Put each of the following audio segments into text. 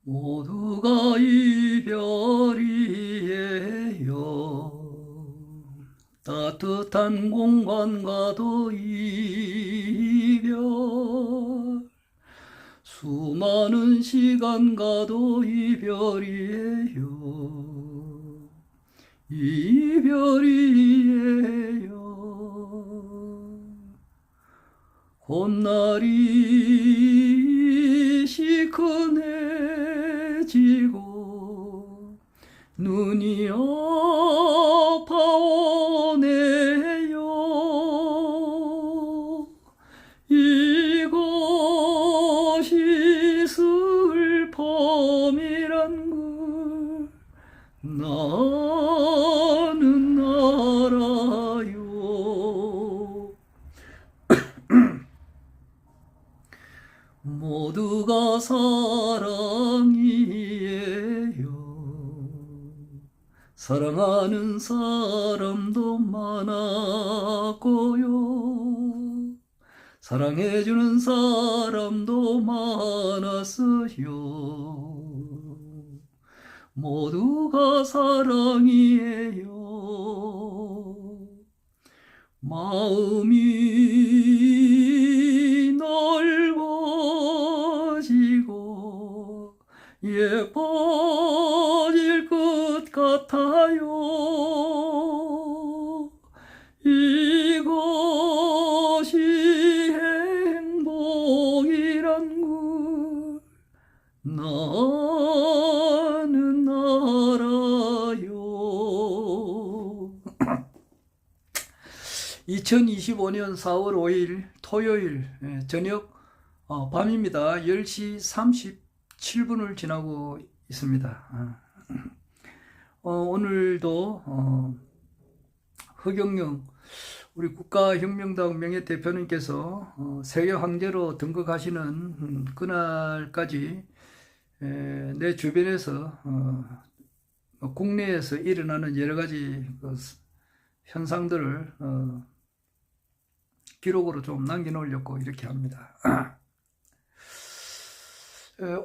모두가 이별이에요. 따뜻한 공간과도 이별, 수많은 시간과도 이별이에요. 이별이에요. 봄날이 시큰해지고 눈이 아파오네요. 이것이 슬픔이란 걸 나는 알아요. 모두가 사랑이에요. 사랑하는 사람도 많았고요. 사랑해주는 사람도 많았어요. 모두가 사랑이에요. 마음이 넓어지고 예뻐질 것 같아요. 이것이 행복이란 걸 나는 알아요. 2025년 4월 5일 토요일 저녁 밤입니다. 10시 37분을 지나고 있습니다. 오늘도 허경영 우리 국가혁명당 명예대표님께서 세계 황제로 등극하시는 그날까지 내 주변에서 국내에서 일어나는 여러 가지 현상들을 기록으로 좀 남겨놓으려고 이렇게 합니다.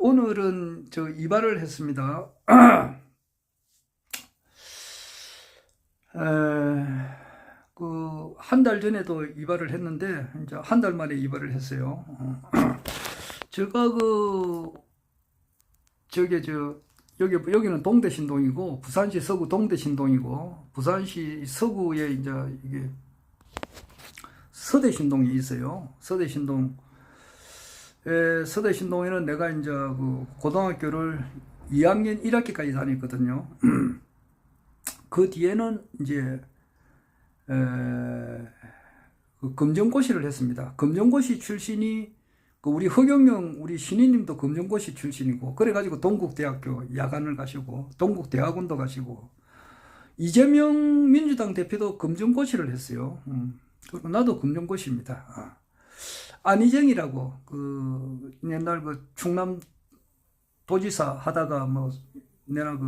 오늘은 저 이발을 했습니다. 한 달 전에도 이발을 했는데 이제 한 달 만에 이발을 했어요. 제가 여기는 동대신동이고 부산시 서구 동대신동이고 부산시 서구에 이제 이게 서대신동이 있어요. 서대신동에는 내가 이제 고등학교를 2학년 1학기까지 다녔거든요. 그 뒤에는 이제 검정고시를 했습니다. 검정고시 출신이 우리 허경영 우리 신인님도 검정고시 출신이고 그래가지고 동국대학교 야간을 가시고 동국대학원도 가시고 이재명 민주당 대표도 검정고시를 했어요. 그리고 나도 검정고시입니다. 안희정이라고 옛날 충남 도지사 하다가 내가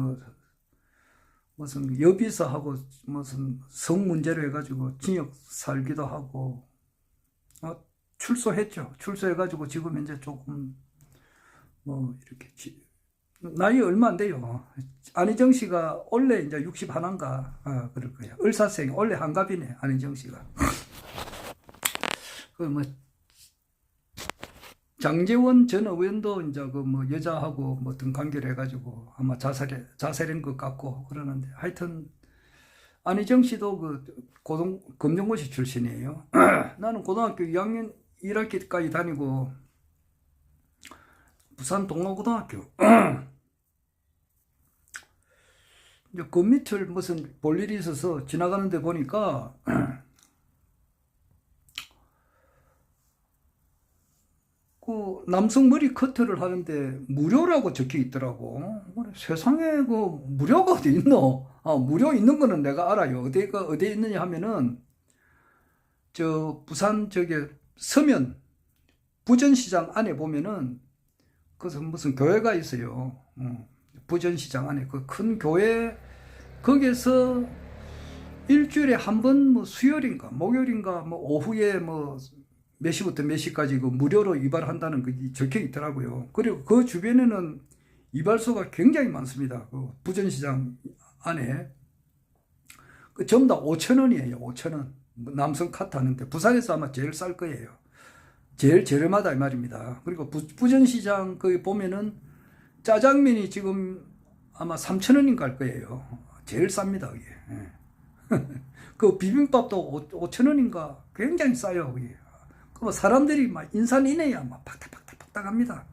무슨 여비서하고 무슨 성 문제로 해가지고 징역 살기도 하고 출소했죠. 출소해가지고 지금 현재 조금 이렇게 나이 얼마 안 돼요. 안희정 씨가 원래 이제 61인가 그럴 거예요. 을사생 원래 한갑이네 안희정 씨가. 장제원 전 의원도 이제 여자하고 어떤 관계를 해가지고 아마 자살인 것 같고 그러는데 하여튼 안희정 씨도 검정고시 출신이에요. 나는 고등학교 2학년 1학기까지 다니고 부산 동아고등학교 이제 그 밑을 무슨 볼 일이 있어서 지나가는데 보니까 남성 머리 커트를 하는데 무료라고 적혀 있더라고. 세상에 무료가 어디 있노? 무료 있는 거는 내가 알아요. 어디에 있느냐 하면은 저 부산 서면 부전시장 안에 보면은 무슨 교회가 있어요. 부전시장 안에 그 큰 교회 거기에서 일주일에 한 번 수요일인가 목요일인가 오후에 몇 시부터 몇 시까지 무료로 이발한다는 게 적혀 있더라고요. 그리고 그 주변에는 이발소가 굉장히 많습니다. 그 부전시장 안에. 그 전부 다 5,000원이에요. 5,000원. 남성 카트 하는데 부산에서 아마 제일 쌀 거예요. 제일 저렴하다 이 말입니다. 그리고 부전시장 거기 보면은 짜장면이 지금 아마 3,000원인가 할 거예요. 제일 쌉니다. 그게. 그 비빔밥도 5,000원인가 굉장히 싸요. 그게. 그 사람들이 막 인산인해야 막 팍탁팍탁팍탁 합니다.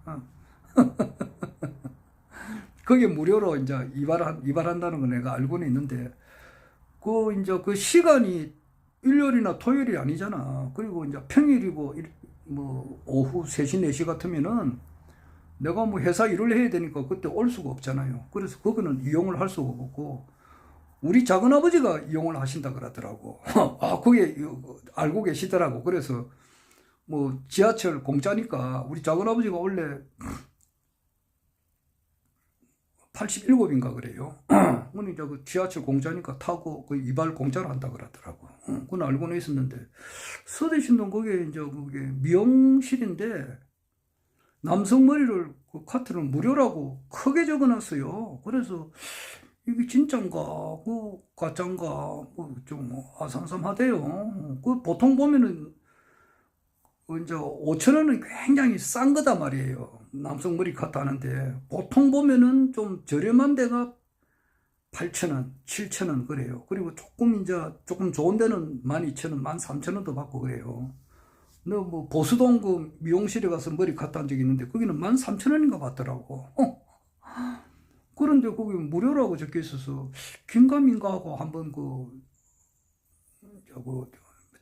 그게 무료로 이제 이발한다는 거 내가 알고는 있는데, 그 이제 그 시간이 일요일이나 토요일이 아니잖아. 그리고 이제 평일이고 뭐 오후 3시 4시 같으면은 내가 뭐 회사 일을 해야 되니까 그때 올 수가 없잖아요. 그래서 그거는 이용을 할 수가 없고, 우리 작은아버지가 이용을 하신다 그러더라고. 아, 그게 알고 계시더라고. 그래서 뭐 지하철 공짜니까 우리 작은아버지가 원래 87인가 그래요. 근데 이제 그 지하철 공짜니까 타고 그 이발 공짜로 한다 그러더라고. 그건 알고는 있었는데, 서대신동 거기에 이제 그게 미용실인데 남성 머리를 그 카트를 무료라고 크게 적어놨어요. 그래서 이게 진짠가, 그 가짠가, 좀 아삼삼하대요. 그 보통 보면은 이제 5,000원은 굉장히 싼 거다 말이에요. 남성 머리 카트 하는데 보통 보면은 좀 저렴한 데가 8,000원, 7,000원 그래요. 그리고 조금 좋은 데는 12,000원, 13,000원도 받고 그래요. 근데 뭐 보수동 그 미용실에 가서 머리 카트 한 적이 있는데 거기는 13,000원인가 받더라고. 그런데 거기 무료라고 적혀 있어서 긴가민가 하고 한번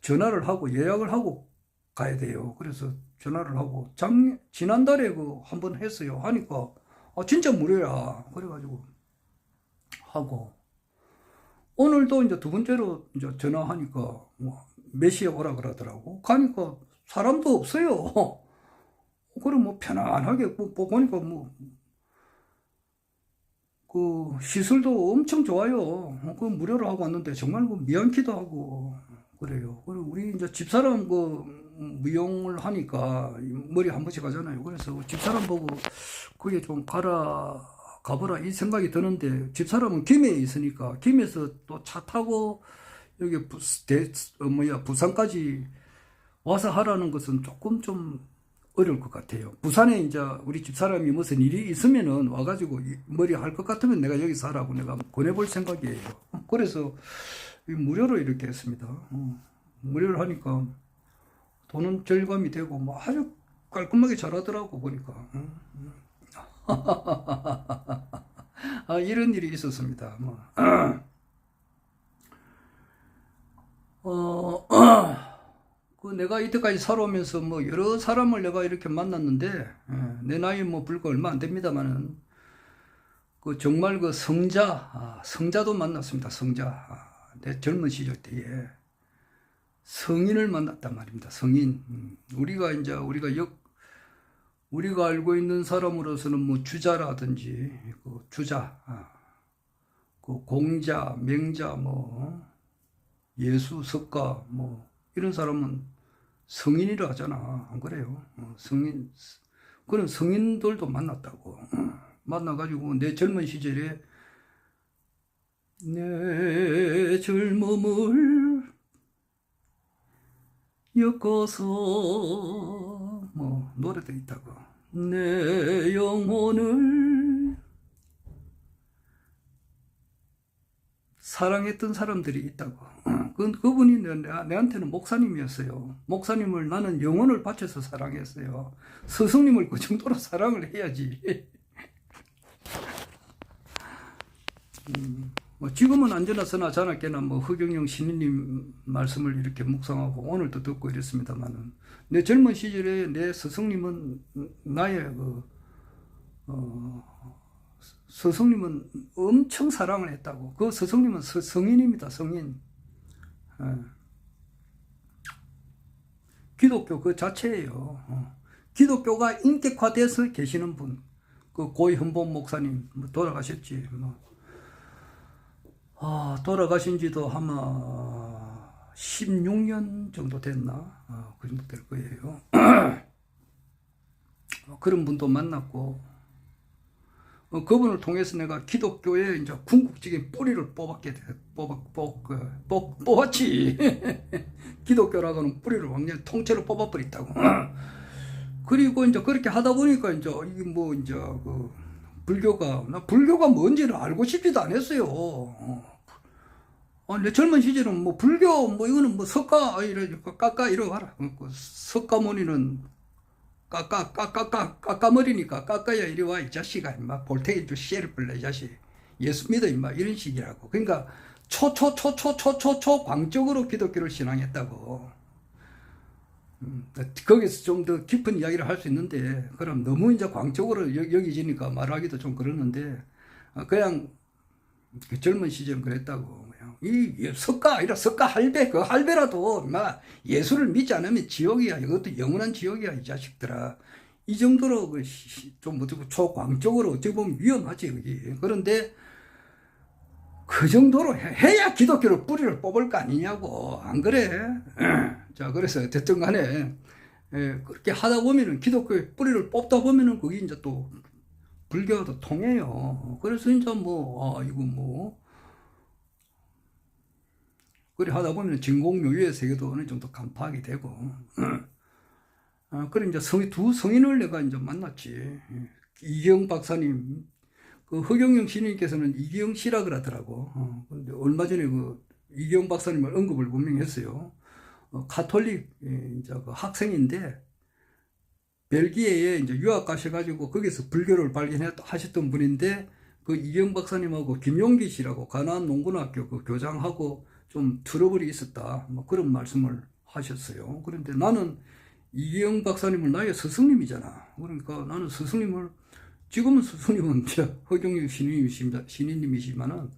전화를 하고 예약을 하고 가야 돼요. 그래서 전화를 하고 지난달에 한번 했어요. 하니까 진짜 무료야. 그래가지고 하고 오늘도 이제 두 번째로 이제 전화하니까 뭐 몇 시에 오라 그러더라고. 가니까 사람도 없어요. 그럼 뭐 편안하게 보니까 그 시술도 엄청 좋아요. 그 무료로 하고 왔는데 정말 미안키도 하고 그래요. 그리고 우리 이제 집사람 미용을 하니까 머리 한 번씩 하잖아요. 그래서 집사람 보고 그게 좀 가보라 이 생각이 드는데, 집사람은 김해에 있으니까 김해에서 또 차 타고 여기 부산까지 와서 하라는 것은 조금 좀 어려울 것 같아요. 부산에 이제 우리 집사람이 무슨 일이 있으면은 와가지고 머리 할 것 같으면 내가 여기서 하라고 내가 권해볼 생각이에요. 그래서 무료로 이렇게 했습니다. 무료로 하니까 돈은 절감이 되고 뭐 아주 깔끔하게 잘하더라고 보니까. 이런 일이 있었습니다. 내가 이때까지 살아오면서 여러 사람을 내가 이렇게 만났는데, 내 나이 불과 얼마 안 됩니다만은, 정말 성자도 만났습니다. 성자. 내 젊은 시절 때에. 성인을 만났단 말입니다. 성인. 우리가 알고 있는 사람으로서는 주자라든지, 공자, 명자, 예수, 석가, 이런 사람은 성인이라 하잖아. 안 그래요? 그런 성인들도 만났다고. 만나가지고 내 젊은 시절에 내 젊음을 엮어서 노래도 있다고. 내 영혼을 사랑했던 사람들이 있다고. 그분이 내한테는 목사님이었어요. 목사님을 나는 영혼을 바쳐서 사랑했어요. 스승님을 그 정도로 사랑을 해야지. 지금은 안전하서나 자나깨나 허경영 신인님 말씀을 이렇게 묵상하고 오늘도 듣고 이랬습니다만은, 내 젊은 시절에 내 스승님은 나의 스승님은 엄청 사랑을 했다고. 그 스승님은 성인입니다. 성인. 기독교 그 자체예요. 기독교가 인격화돼서 계시는 분, 고현범 목사님 돌아가셨지. 돌아가신 지도 아마 16년 정도 됐나? 그 정도 될 거예요. 그런 분도 만났고, 그분을 통해서 내가 기독교의 이제 궁극적인 뿌리를 뽑았지. 기독교라고는 뿌리를 완전히 통째로 뽑아버렸다고. 그리고 이제 그렇게 하다 보니까 이제 이게 뭐 이제 그 나 불교가 뭔지를 알고 싶지도 않았어요. 내 젊은 시절은 뭐 불교 뭐 이거는 뭐 석가 까까 이러고 하라. 석가모니는 까까머리니까 까까야 이리 와 이 자식아 임마 볼테기 좀 씨를 불러 이 자식 예수 믿어 임마 이런 식이라고. 그러니까 광적으로 기독교를 신앙했다고. 거기서 좀 더 깊은 이야기를 할 수 있는데 그럼 너무 이제 광적으로 여기지니까 말하기도 좀 그러는데 그냥 그 젊은 시절은 그랬다고. 이 석가 할배 그 할배라도 막 예수를 믿지 않으면 지옥이야. 이것도 영원한 지옥이야 이 자식들아. 이 정도로 좀 어떻게 초광적으로 어떻게 보면 위험하지 여기. 그런데 그 정도로 해야 기독교를 뿌리를 뽑을 거 아니냐고. 안 그래? 자, 그래서 어쨌든 간에 그렇게 하다 보면은 기독교의 뿌리를 뽑다 보면은 그게 이제 또 불교도 통해요. 그래서 이제 뭐 이거 뭐 그래 하다 보면 진공묘유의 세계도 어느 정도 간파하게 되고. 그래 이제 두 성인을 내가 이제 만났지. 이기영 박사님, 그 허경영 신님께서는 이기영 씨라 그러더라고. 근데 얼마 전에 그 이기영 박사님을 언급을 분명히 했어요. 가톨릭 이제 그 학생인데 벨기에에 이제 유학 가셔가지고 거기서 불교를 발견하셨던 분인데 그 이기영 박사님하고 김용기 씨라고 가나안 농군학교 그 교장하고 좀 트러블이 있었다. 뭐 그런 말씀을 하셨어요. 그런데 나는 이기영 박사님을 나의 스승님이잖아. 그러니까 나는 스승님을 지금은 스승님은 허경영 신인님이시지만은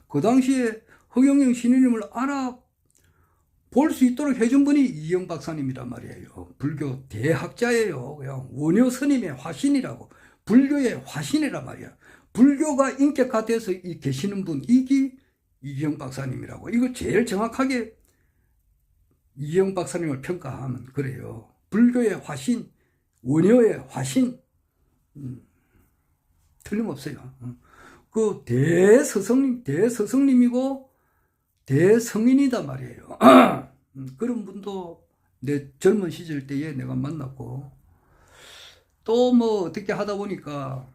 그 당시에 허경영 신인님을 알아볼 수 있도록 해준 분이 이기영 박사님이란 말이에요. 불교 대학자예요. 그냥 원효 스님의 화신이라고. 불교의 화신이란 말이야. 불교가 인격화돼서 계시는 분 이기영 박사님이라고. 이거 제일 정확하게 이기영 박사님을 평가하면 그래요. 불교의 화신, 원효의 화신. 틀림없어요. 그 대스승님이고 대성인이다 말이에요. 그런 분도 내 젊은 시절 때에 내가 만났고 또 뭐 어떻게 하다 보니까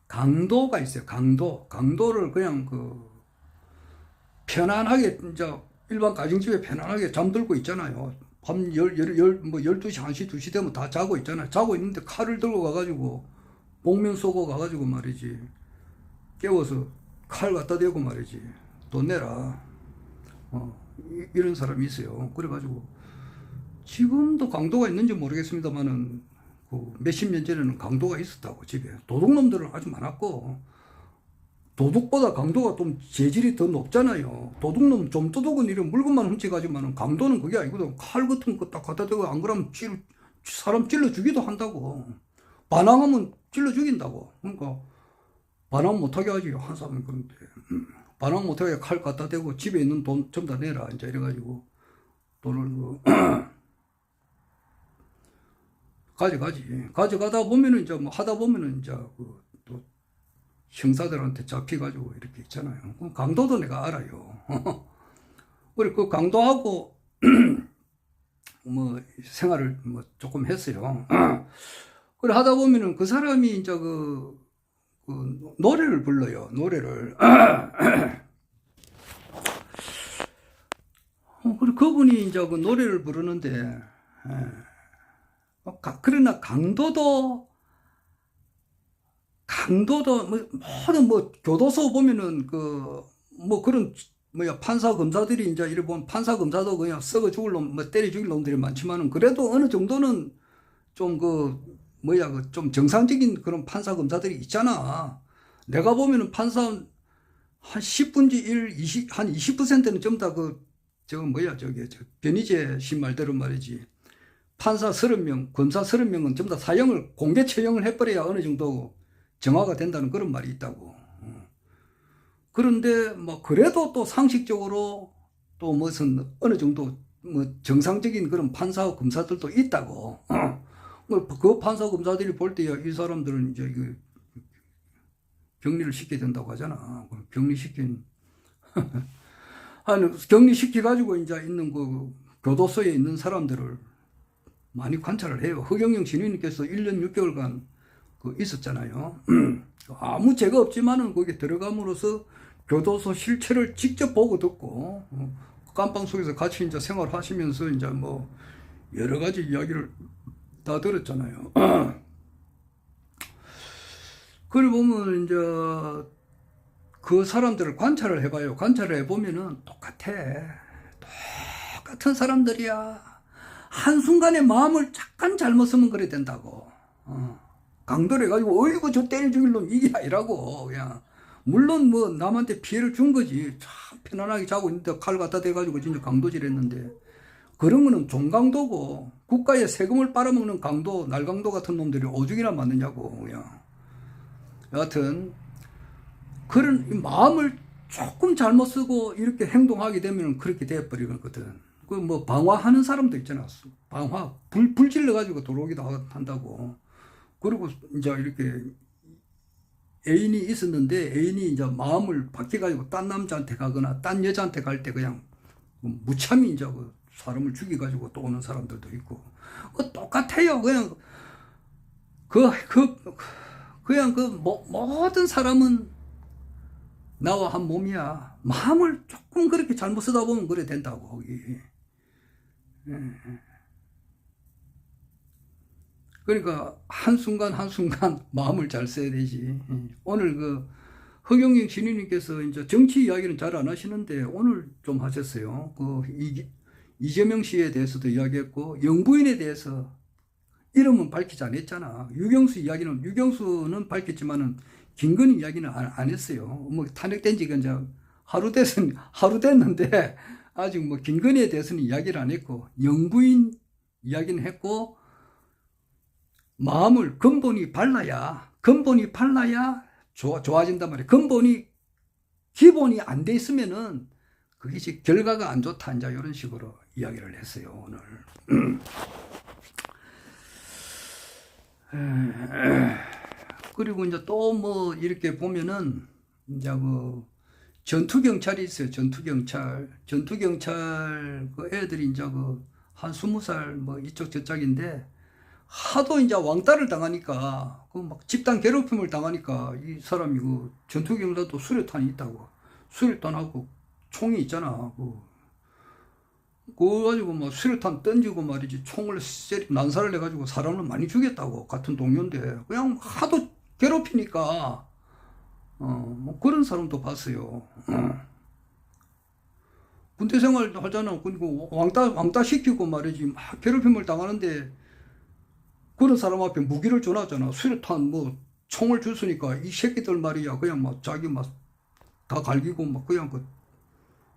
강도가 있어요. 강도를 그냥 그 편안하게 이제 일반 가정집에 편안하게 잠들고 있잖아요. 밤 12시, 1시, 2시 되면 다 자고 있잖아요. 자고 있는데 칼을 들고 가가지고 복면 쏘고 가가지고 말이지. 깨워서 칼 갖다 대고 말이지. 돈 내라. 이런 사람이 있어요. 그래가지고 지금도 강도가 있는지 모르겠습니다만은 그 몇십 년 전에는 강도가 있었다고 집에. 도둑놈들은 아주 많았고 도둑보다 강도가 좀 재질이 더 높잖아요. 도둑놈 좀 도둑은 이런 물건만 훔쳐가지만은 강도는 그게 아니거든. 칼 같은 거 딱 갖다 대고 안 그러면 사람 찔러 주기도 한다고. 반항하면 찔러 죽인다고. 그러니까 반항 못하게 하지 한 사람은. 그런데 반항 못하게 칼 갖다 대고 집에 있는 돈 전부 다 내라 이제 이래가지고 돈을 가져가다 보면은 이제 뭐 하다 보면은 이제 또 형사들한테 잡혀가지고 이렇게 있잖아요. 강도도 내가 알아요. 그래 그 강도하고 뭐 생활을 뭐 조금 했어요. 그래 하다 보면은 그 사람이 이제 그 노래를 불러요. 노래를. 그래 그분이 이제 그 노래를 부르는데 그러나 강도도 뭐 모든 뭐 교도소 보면은 그 뭐 그런 판사 검사들이 이제 이래 보면 판사 검사도 그냥 썩어 죽을 놈 뭐 때려 죽일 놈들이 많지만은 그래도 어느 정도는 좀 좀 정상적인 그런 판사 검사들이 있잖아. 내가 보면은 판사 한 10분지 1, 한 20%는 전부 다 변희재 씨 말대로 말이지. 판사 30명, 검사 30명은 전부 다 사형을, 공개 처형을 해버려야 어느 정도 정화가 된다는 그런 말이 있다고. 그런데 뭐 그래도 또 상식적으로 또 무슨 어느 정도 뭐 정상적인 그런 판사와 검사들도 있다고. 그 판사 검사들이 볼 때야 이 사람들은 이제 격리를 시켜야 된다고 하잖아. 격리시킨 아니 격리시켜가지고 이제 있는 그 교도소에 있는 사람들을 많이 관찰을 해요. 허경영 진위님께서 1년 6개월간 있었잖아요. 아무 죄가 없지만은 거기에 들어감으로써 교도소 실체를 직접 보고 듣고 깜방 속에서 같이 이제 생활하시면서 이제 뭐 여러 가지 이야기를 다 들었잖아요. 그걸 보면 이제 그 사람들을 관찰을 해봐요. 관찰을 해보면은 똑같은 사람들이야. 한순간에 마음을 잠깐 잘못 쓰면 그래 된다고. 강도를 해가지고 어이구 저 때려 죽일 놈 이게 아니라고. 그냥 물론 뭐 남한테 피해를 준 거지. 참 편안하게 자고 있는데 칼 갖다 대가지고 진짜 강도질 했는데 그런 거는 종강도고 국가의 세금을 빨아먹는 강도, 날강도 같은 놈들이 오죽이나 많느냐고. 그냥 여하튼 그런 마음을 조금 잘못 쓰고 이렇게 행동하게 되면 그렇게 돼버리거든. 그 뭐 방화하는 사람도 있잖아. 방화 불 질러가지고 들어오기도 한다고. 그리고 이제 이렇게 애인이 있었는데 애인이 이제 마음을 바뀌어가지고 딴 남자한테 가거나 딴 여자한테 갈 때 그냥 무참히 이제 그 사람을 죽여가지고 또 오는 사람들도 있고. 똑같아요. 그냥 모든 사람은 나와 한 몸이야. 마음을 조금 그렇게 잘못 쓰다 보면 그래 된다고. 거기. 그러니까 한순간 마음을 잘 써야 되지. 오늘 허경영 신인님께서 이제 정치 이야기는 잘 안 하시는데 오늘 좀 하셨어요. 이재명 씨에 대해서도 이야기했고 영부인에 대해서 이름은 밝히지 않았잖아. 유경수는 밝혔지만은 김건희 이야기는 안 했어요. 뭐 탄핵된 지가 이제 하루 됐는데 아직 뭐 김건희에 대해서는 이야기를 안 했고 영부인 이야기는 했고 마음을 근본이 발라야 좋아진단 말이에요. 기본이 안 돼 있으면은 그게 결과가 안 좋다 이제 이런 식으로 이야기를 했어요 오늘. 그리고 이제 또 뭐 이렇게 보면은 이제 전투경찰이 있어요. 전투경찰 그 애들이 이제 한 20살 뭐 이쪽 저짝인데 하도 이제 왕따를 당하니까 막 집단 괴롭힘을 당하니까 이 사람이 전투경찰도 수류탄이 있다고. 수류탄하고 총이 있잖아. 그거 가지고 뭐 수류탄 던지고 말이지 총을 난사를 해가지고 사람을 많이 죽였다고. 같은 동료인데 그냥 하도 괴롭히니까 뭐 그런 사람도 봤어요. 군대 생활 하잖아. 그리고 왕따 시키고 말이지 막 괴롭힘을 당하는데 그런 사람 앞에 무기를 줘놨잖아. 수류탄 뭐 총을 줬으니까 이 새끼들 말이야 그냥 막 자기 막 다 갈기고 막 그냥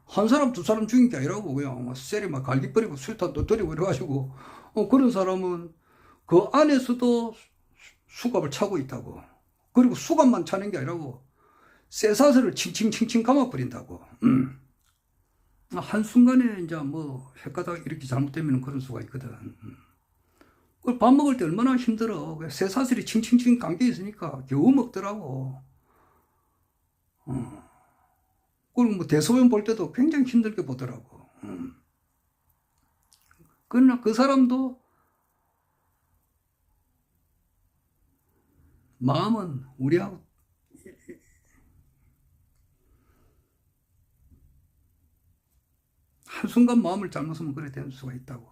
한 사람 두 사람 죽인 게 아니라고 그냥 막 쎄리 막 갈기버리고 수류탄도 들이버려가지고 그런 사람은 그 안에서도 수갑을 차고 있다고. 그리고 수갑만 차는 게 아니라고 쇠사슬을 칭칭칭칭 감아버린다고. 한순간에 이제 뭐 헷가닥 이렇게 잘못되면 그런 수가 있거든. 밥 먹을 때 얼마나 힘들어. 쇠사슬이 칭칭칭 감겨 있으니까 겨우 먹더라고. 그리고 뭐 대소변 볼 때도 굉장히 힘들게 보더라고. 그러나 그 사람도 마음은 우리하고 한순간 마음을 잘못 쓰면 그래 되는 수가 있다고.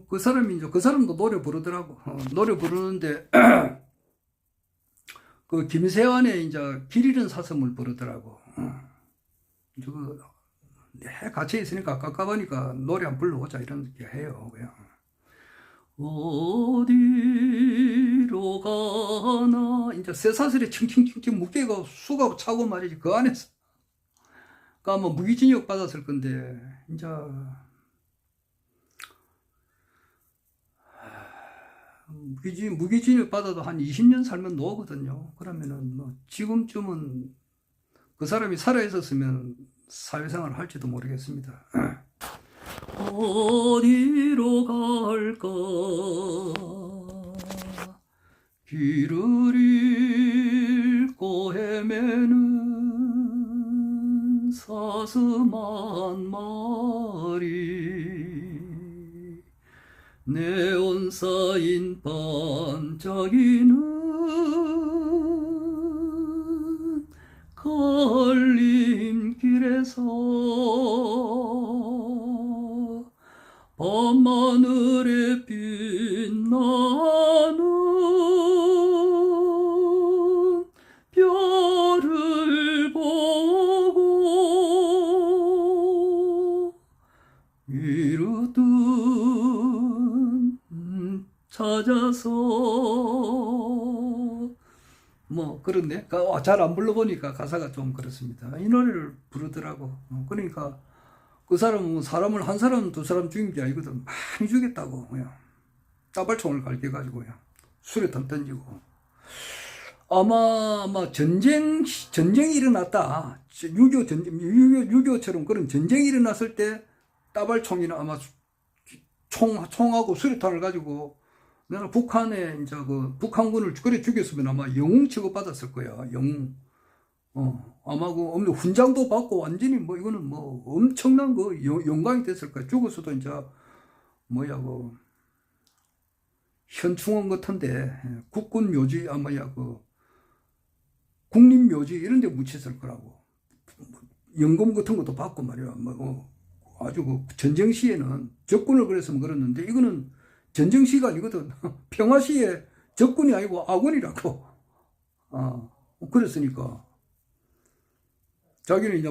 그 사람도 노래 부르더라고. 노래 부르는데 김세환의 이제 길 잃은 사슴을 부르더라고. 같이 있으니까 깝깝하니까 노래 한 불러보자 이런 게 해요. 그냥 어디로 가나 이제 쇠사슬에 칭칭칭칭 묶여가 수가 차고 말이지. 그 안에서 아마 무기징역 받았을 건데 이제 무기징역 받아도 한 20년 살면 노거든요. 그러면은 뭐 지금쯤은 그 사람이 살아있었으면 사회생활을 할지도 모르겠습니다. 어디로 갈까 길을 잃고 헤매는 사슴한 마리 네온 쌓인 반짝이는 갈림길에서 밤하늘에 빛나는 별을 보고 이루듯 찾아서 뭐 그런데 잘 안 불러보니까 가사가 좀 그렇습니다. 이 노래를 부르더라고. 그러니까 그 사람은 사람을 한 사람 두 사람 죽인 게 아니거든. 많이 죽였다고. 그냥 따발총을 갈겨가지고 그냥 수류탄 던지고. 아마 전쟁이 일어났다. 6.25처럼 그런 전쟁이 일어났을 때 따발총이나 아마 총하고 수류탄을 가지고 내가 북한에 이제 북한군을 그래 죽였으면 아마 영웅 취급받았을 거야. 영웅. 아마 훈장도 받고 완전히 이거는 엄청난 영광이 됐을 거야. 죽었어도 이제 현충원 같은데 국군 묘지 국립 묘지 이런 데 묻혔을 거라고. 연금 같은 것도 받고 말이야. 아주 전쟁 시에는 적군을 그랬으면 그랬는데 이거는 전쟁 시가 아니거든. 평화 시에 적군이 아니고 아군이라고. 그랬으니까. 자기는 이제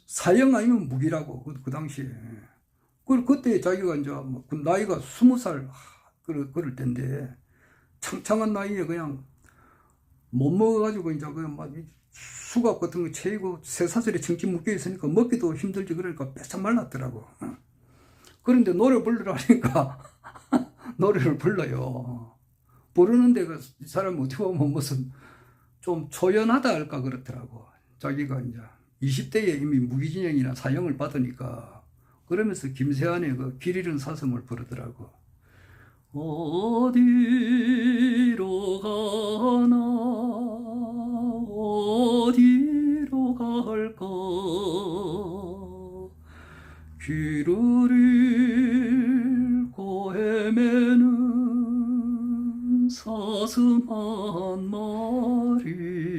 사형 아니면 무기라고, 그 당시에. 그때 자기가 이제 나이가 20살, 그럴 때인데, 창창한 나이에 그냥 못 먹어가지고 이제 수갑 같은 거 채이고 쇠사슬에 칭칭 묶여 있으니까 먹기도 힘들지. 그러니까 빼짝 말랐더라고. 그런데 노래 부르라니까 노래를 불러요. 부르는데 그 사람이 어떻게 보면 무슨 좀 초연하다 할까 그렇더라고. 자기가 이제 20대에 이미 무기징역이나 사형을 받으니까. 그러면서 김세환의 길 잃은 사슴을 부르더라고. 어디로 가나 어디로 갈까 길을 잃고 헤매는 사슴 한 마리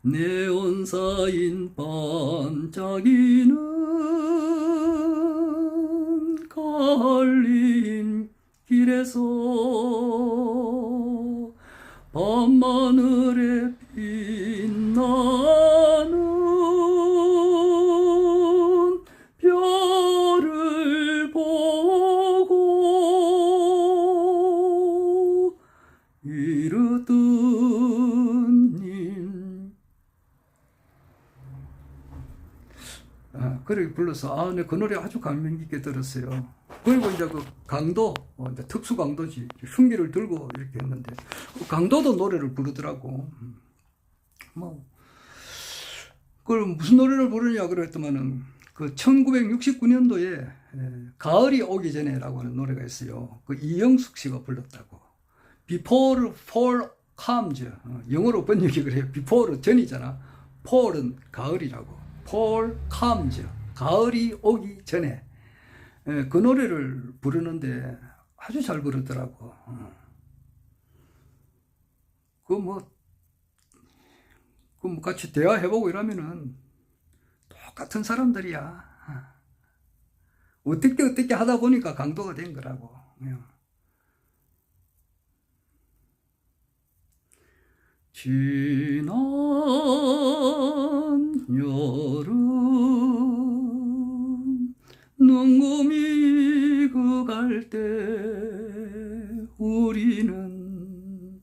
네온 쌓인 반짝이는 갈린 길에서 밤하늘에 빛나는 별을 보고 이르듯 그렇게 불러서 네, 그 노래 아주 감명 깊게 들었어요. 그리고 이제 강도 이제 특수 강도지 흉기를 들고 이렇게 했는데 강도도 노래를 부르더라고. 그럼 무슨 노래를 부르냐 그랬더만은 1969년도에 가을이 오기 전에라고 하는 노래가 있어요. 이영숙 씨가 불렀다고. Before Fall Comes. 영어로 번역이 그래요. Before는 전이잖아. Fall은 가을이라고. Fall Comes. 가을이 오기 전에. 그 노래를 부르는데 아주 잘 부르더라고. 같이 대화해보고 이러면은 똑같은 사람들이야. 어떻게 하다 보니까 강도가 된 거라고. 지난 여름 눈금이 갈 때 우리는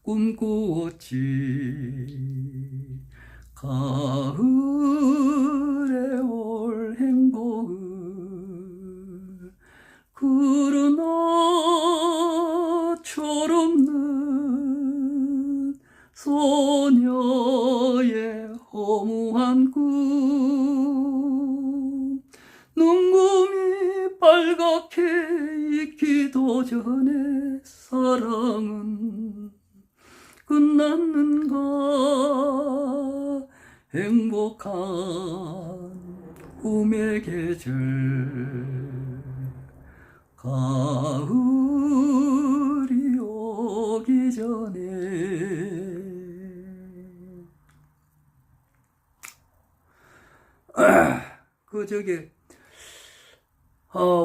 꿈꾸었지 가을에 올 행복을 그러나 철없는 소녀의 허무한 꿈 눈금이 빨간 약해 있기도 전에 사랑은 끝났는가. 행복한 꿈의 계절 가을이 오기 전에.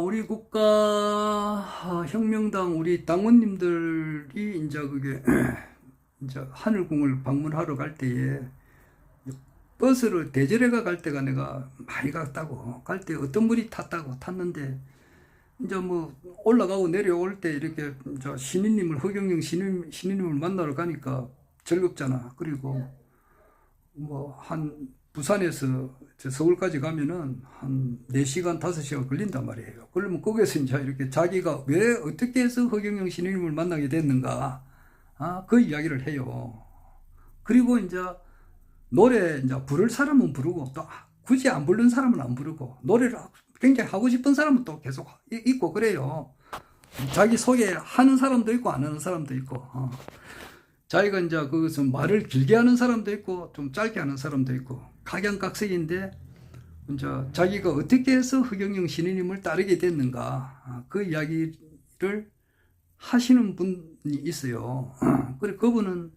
우리 혁명당 우리 당원님들이 이제 그게 이제 하늘궁을 방문하러 갈 때에 버스를 대절해가 갈 때가 내가 많이 갔다고. 갈 때 어떤 분이 탔는데 이제 뭐 올라가고 내려올 때 이렇게 저 허경영 신인님을 만나러 가니까 즐겁잖아. 그리고 뭐 부산에서 서울까지 가면은 한 4시간, 5시간 걸린단 말이에요. 그러면 거기에서 이제 이렇게 자기가 왜 어떻게 해서 허경영 신인님을 만나게 됐는가, 그 이야기를 해요. 그리고 이제 노래 이제 부를 사람은 부르고 또 굳이 안 부르는 사람은 안 부르고 노래를 굉장히 하고 싶은 사람은 또 계속 있고 그래요. 자기 소개하는 사람도 있고 안 하는 사람도 있고. 자기가 이제 그것은 말을 길게 하는 사람도 있고 좀 짧게 하는 사람도 있고 각양각색인데 이제 자기가 어떻게 해서 허경영 신인님을 따르게 됐는가, 그 이야기를 하시는 분이 있어요. 그래 그분은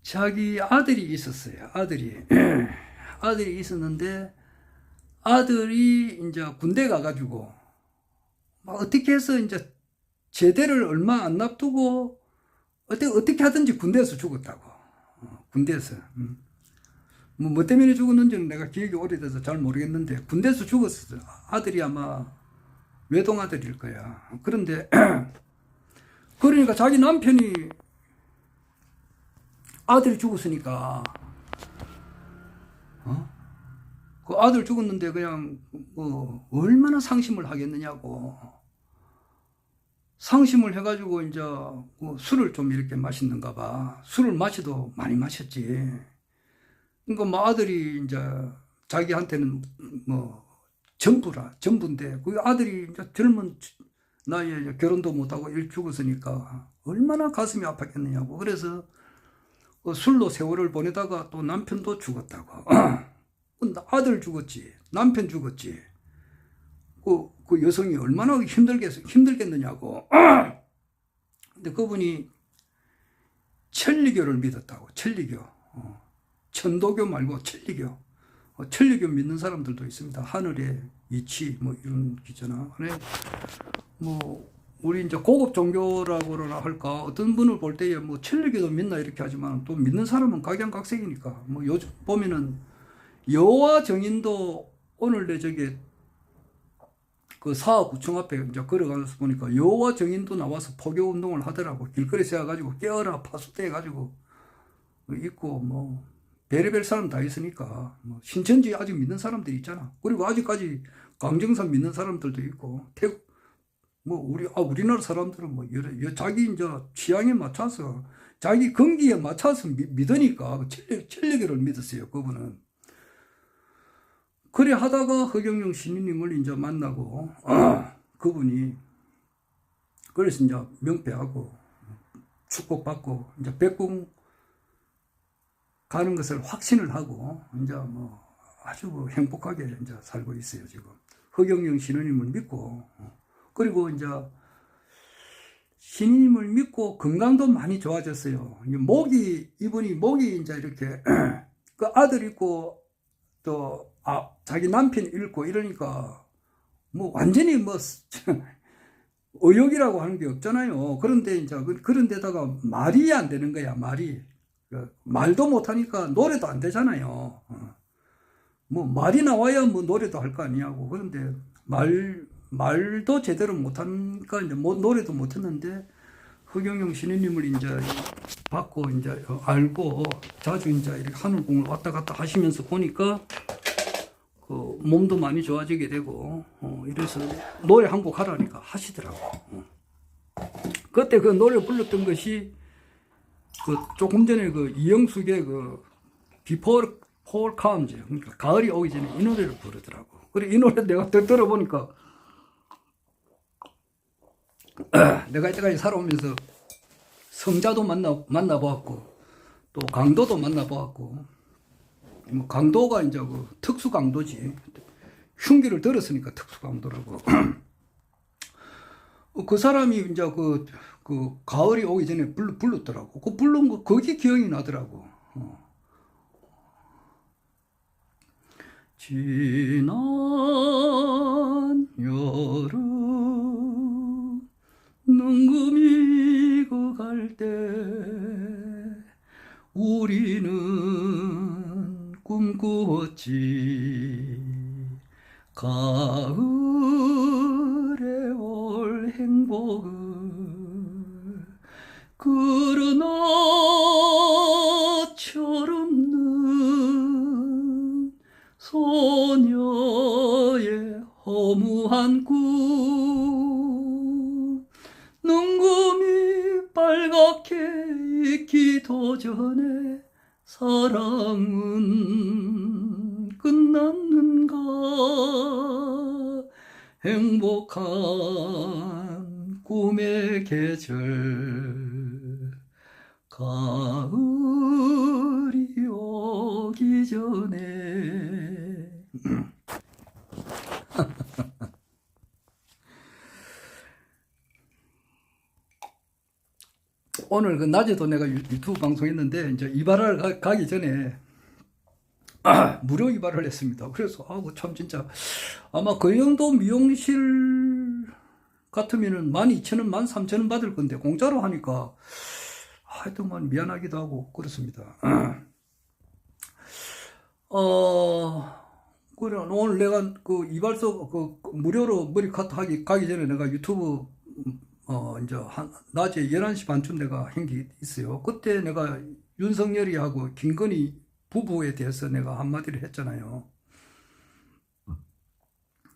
자기 아들이 있었어요. 아들이 있었는데 아들이 이제 군대 가가지고 막 어떻게 해서 이제 제대를 얼마 안 납두고 어떻게 하든지 군대에서 죽었다고. 군대에서. 뭐 때문에 죽었는지는 내가 기억이 오래돼서 잘 모르겠는데 군대에서 죽었어. 아들이 아마 외동아들일 거야. 그런데 그러니까 자기 남편이 아들이 죽었으니까 그 아들 죽었는데 그냥 뭐 얼마나 상심을 하겠느냐고. 상심을 해가지고 이제 술을 좀 이렇게 마시는가 봐. 술을 마셔도 많이 마셨지. 그러니까 뭐 아들이 이제 자기한테는 뭐 전부인데 그 아들이 이제 젊은 나이에 이제 결혼도 못하고 일 죽었으니까 얼마나 가슴이 아팠겠느냐고. 그래서 술로 세월을 보내다가 또 남편도 죽었다고. 아들 죽었지, 남편 죽었지. 그 여성이 얼마나 힘들겠느냐고. 근데 그분이 천리교를 믿었다고. 천리교. 천도교 말고 천리교. 천리교 믿는 사람들도 있습니다. 하늘의 이치 뭐 이런 기잖아. 뭐 우리 이제 고급 종교라고나 할까, 어떤 분을 볼 때에 뭐 천리교도 믿나 이렇게 하지만 또 믿는 사람은 각양각색이니까. 뭐 요즘 보면은 여호와 증인도 오늘 그 사업구청 앞에 이제 걸어가면서 보니까 여호와 증인도 나와서 포교 운동을 하더라고. 길거리 세워가지고 깨어라 파수대 해가지고 있고 뭐 별의별 사람 다 있으니까. 뭐 신천지 아직 믿는 사람들이 있잖아. 그리고 아직까지 강정산 믿는 사람들도 있고 태국 뭐 우리나라 사람들은 뭐 자기 이제 취향에 맞춰서 자기 건기에 맞춰서 믿으니까 천리교를 믿었어요. 그분은. 그래 하다가 허경영 신인님을 이제 만나고 그분이 그래서 이제 명패하고 축복받고 이제 백궁 가는 것을 확신을 하고 이제 뭐 아주 행복하게 이제 살고 있어요. 지금 허경영 신인님을 믿고. 그리고 이제 신인님을 믿고 건강도 많이 좋아졌어요. 이분이 목이 이제 이렇게 그 아들 있고 또 자기 남편 잃고 이러니까 뭐 완전히 뭐 의욕이라고 하는 게 없잖아요. 그런데 이제 그런 데다가 말이 안 되는 거야. 말도 못하니까 노래도 안 되잖아요. 뭐 말이 나와야 뭐 노래도 할 거 아니냐고. 그런데 말도 제대로 못하니까 이제 노래도 못했는데 허경영 신인님을 이제 받고 이제 알고 자주 이제 이렇게 하늘궁을 왔다 갔다 하시면서 보니까 그 몸도 많이 좋아지게 되고 이래서 노래 한 곡 하라니까 하시더라고. 그때 그 노래 불렀던 것이 그 조금 전에 그 이영숙의 그 Before Fall Comes, 그러니까 가을이 오기 전에 이 노래를 부르더라고. 그래, 이 노래 내가 들어보니까, 내가 이때까지 살아오면서 성자도 만나보았고, 또 강도도 만나보았고, 뭐 강도가 이제 그 특수 강도지. 흉기를 들었으니까 특수 강도라고. 그 사람이 이제 그 가을이 오기 전에 불렀더라고. 그 부른 거, 그게 기억이 나더라고. 지난 여름 능금이 그 갈 때 우리는 꿈꾸었지 가을에 올 행복을 그러나 철없는 소녀의 허무한 꿈 눈금이 빨갛게 익기도 전에 사랑은 끝났는가 행복한 꿈의 계절 가을이 오기 전에 오늘 그 낮에도 내가 유튜브 방송했는데 이제 이발을 가기 전에 무료 이발을 했습니다. 그래서 참 진짜 아마 그 정도 미용실 같으면은 12,000원, 13,000원 받을 건데 공짜로 하니까 하여튼 미안하기도 하고 그렇습니다. 그래 오늘 내가 그 이발소 그 무료로 머리 카트 가기 전에 내가 유튜브 이제 낮에 11시 반쯤 내가 한 게 있어요. 그때 내가 윤석열이하고 김건희 부부에 대해서 내가 한마디를 했잖아요.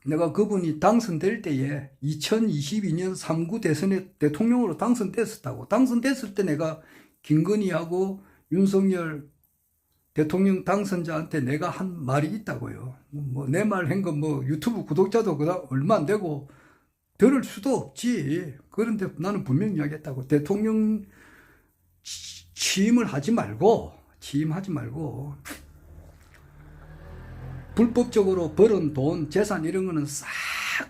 내가 그분이 당선될 때에 2022년 3구 대선에 대통령으로 당선됐었다고. 당선됐을 때 내가 김건희하고 윤석열 대통령 당선자한테 내가 한 말이 있다고요. 내 말 한 건 유튜브 구독자도 얼마 안 되고 들을 수도 없지. 그런데 나는 분명히 이야기했다고. 대통령 취임하지 말고 불법적으로 벌은 돈, 재산 이런 거는 싹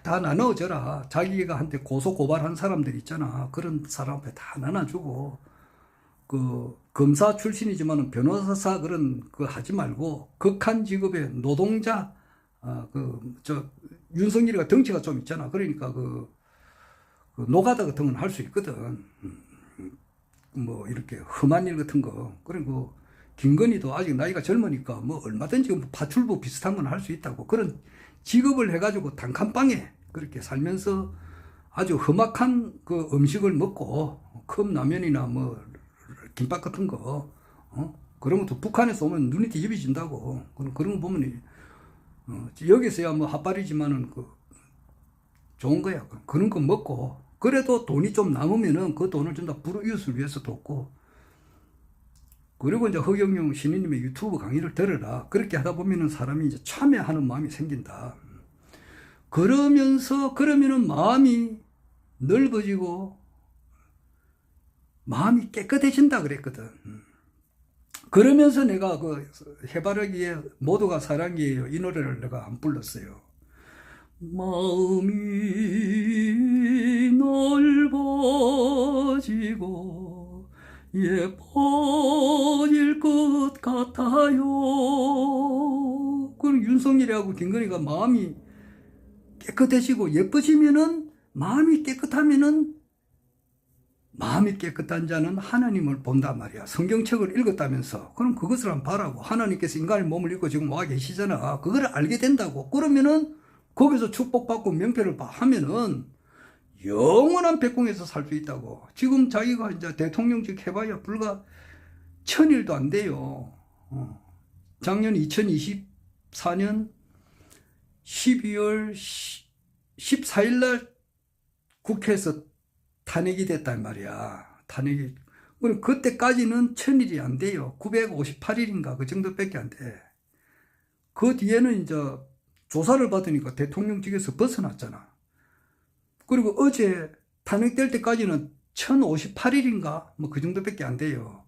다 나눠줘라. 자기가 한테 고소 고발한 사람들 있잖아. 그런 사람한테 다 나눠주고 그 검사 출신이지만은 변호사 그런 거 하지 말고 극한 직업의 노동자 윤석열이가 덩치가 좀 있잖아. 그러니까 그 노가다 같은 건 할 수 있거든. 이렇게 험한 일 같은 거. 그리고 김건희도 아직 나이가 젊으니까 얼마든지 파출부 비슷한 건 할 수 있다고. 그런 직업을 해가지고 단칸방에 그렇게 살면서 아주 험악한 그 음식을 먹고 컵라면이나 김밥 같은 거, 그런 것도 북한에서 오면 눈이 뒤집어진다고. 그런 거 보면, 여기서야 핫발이지만은 좋은 거야. 그런 거 먹고, 그래도 돈이 좀 남으면은 그 돈을 좀 더 불우이웃을 위해서 돕고, 그리고 이제 허경영 신인님의 유튜브 강의를 들어라. 그렇게 하다 보면은 사람이 이제 참여하는 마음이 생긴다. 그러면은 마음이 넓어지고, 마음이 깨끗해진다 그랬거든. 그러면서 내가 해바라기에 모두가 사랑이에요. 이 노래를 내가 안 불렀어요. 마음이 넓어지고 예뻐질 것 같아요. 그럼 윤석열이하고 김건희가 마음이 깨끗해지고 예뻐지면은 마음이 깨끗한 자는 하나님을 본단 말이야. 성경책을 읽었다면서. 그럼 그것을 한번 봐라고. 하나님께서 인간의 몸을 입고 지금 와 계시잖아. 그걸 알게 된다고. 그러면은 거기서 축복받고 명패를 하면은 영원한 백궁에서 살 수 있다고. 지금 자기가 이제 대통령직 해봐야 불과 1000일도 안 돼요. 작년 2024년 12월 14일 날 국회에서 탄핵이 됐단 말이야. 그럼 그때까지는 1000일이 안 돼요. 958일인가 그 정도밖에 안 돼. 그 뒤에는 이제 조사를 받으니까 대통령직에서 벗어났잖아. 그리고 어제 탄핵될 때까지는 1058일인가? 뭐 그 정도밖에 안 돼요.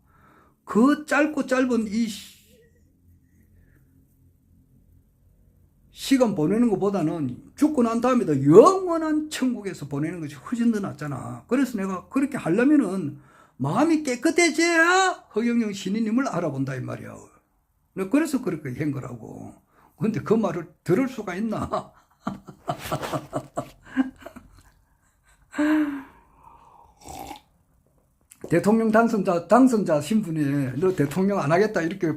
그 짧고 짧은 이 시간 보내는 것보다는 죽고 난 다음에도 영원한 천국에서 보내는 것이 훨씬 더 낫잖아. 그래서 내가 그렇게 하려면은 마음이 깨끗해져야 허경영 신인님을 알아본다 이 말이야. 그래서 그렇게 한 거라고. 근데 그 말을 들을 수가 있나? 대통령 당선자 신분에 너 대통령 안 하겠다 이렇게